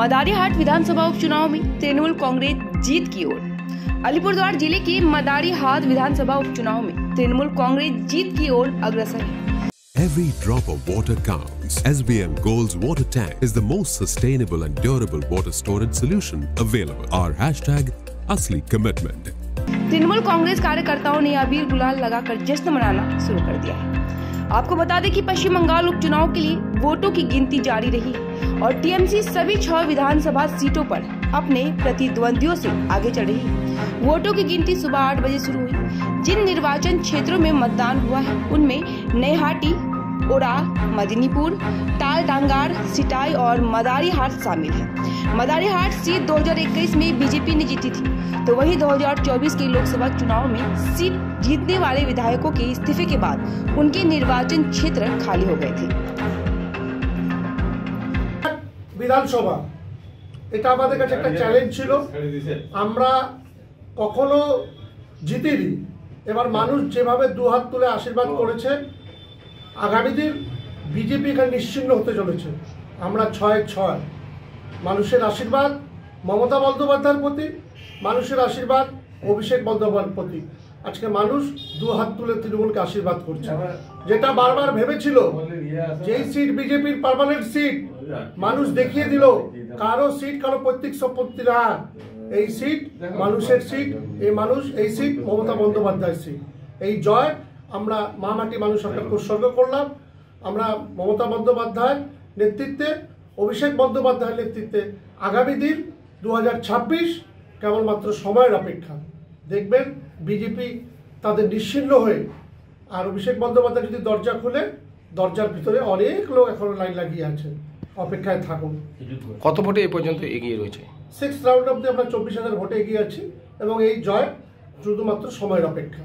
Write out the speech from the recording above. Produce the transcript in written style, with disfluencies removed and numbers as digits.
मदारीहाट विधानसभा उपचुनाव में तृणमूल कांग्रेस जीत की ओर। अलीपुरद्वार जिले के मदारीहाट विधानसभा उपचुनाव में तृणमूल कांग्रेस जीत की ओर अग्रसर है। Every drop of water counts. SBM Gold's water tank is the most sustainable and durable water storage solution available. Our hashtag असली commitment. तृणमूल कांग्रेस कार्यकर्ताओं ने अबीर गुलाल लगाकर जश्न मनाना शुरू कर दिया है। आपको बता दें कि पश्चिम बंगाल उपचुनाव के लिए वोटों की गिनती जारी रही और टीएमसी सभी 6 विधानसभा सीटों पर अपने प्रतिद्वंदियों से आगे चढ़ रही। वोटों की गिनती सुबह 8 बजे शुरू हुई। जिन निर्वाचन क्षेत्रों में मतदान हुआ है उनमें नैहाटी, ओरा, मदिनीपुर, तालडांगार, सिटाई और मदारीहाट शामिल है। मदारीहाट सीट 2021 में बीजेपी ने जीती थी, तो वहीं 2024 के लोकसभा चुनाव में सीट जीतने वाले विधायकों के इस्तीफे के बाद उनके निर्वाचन क्षेत्र खाली हो गए थे। विधानसभा এটা আমাদের কাছে একটা চ্যালেঞ্জ ছিল। আমরা কখনো জিতিনি। এবার মানুষ যেভাবে দুহাত তুলে আশীর্বাদ করেছে, আগামী দিন বিজেপি এখানে নিশ্চিহ্ন হতে চলেছে। আমরা 6-6 মানুষের আশীর্বাদ মমতা বন্দ্যোপাধ্যায়ের প্রতি, মানুষের আশীর্বাদ অভিষেক বন্দ্যোপাধ্যায়ের প্রতি। আজকে মানুষ দুহাত তুলে তৃণমূলকে আশীর্বাদ করছে। যেটা বারবার ভেবেছিল যে এই সিট বিজেপির পার্মানেন্ট সিট, মানুষ দেখিয়ে দিল কারো সিট কারো পৈতৃক সম্পত্তি না। এই সিট মানুষের সিট, এই মানুষ এই সিট মমতা বন্দ্যোপাধ্যায়ের সিট। এই জয় আমরা মা মাটি মানুষ সরকারকে উৎসর্গ করলাম। আমরা মমতা বন্দ্যোপাধ্যায়ের নেতৃত্বে, অভিষেক বন্দ্যোপাধ্যায়ের নেতৃত্বে আগামী দিন 2026 কেবলমাত্র সময়ের অপেক্ষা। দেখবেন বিজেপি তাদের নিশ্চিহ্ন হয়ে, আর অভিষেক বন্দ্যোপাধ্যায় যদি দরজা খুলে, দরজার ভিতরে অনেক লোক এখনো লাইন লাগিয়ে আছে, অপেক্ষায় থাকুন। কত ভোটে এই পর্যন্ত এগিয়ে রয়েছে? 6th রাউন্ড অব্দি আমরা 24,000 ভোটে এগিয়ে আছি এবং এই জয় শুধুমাত্র সময়ের অপেক্ষা।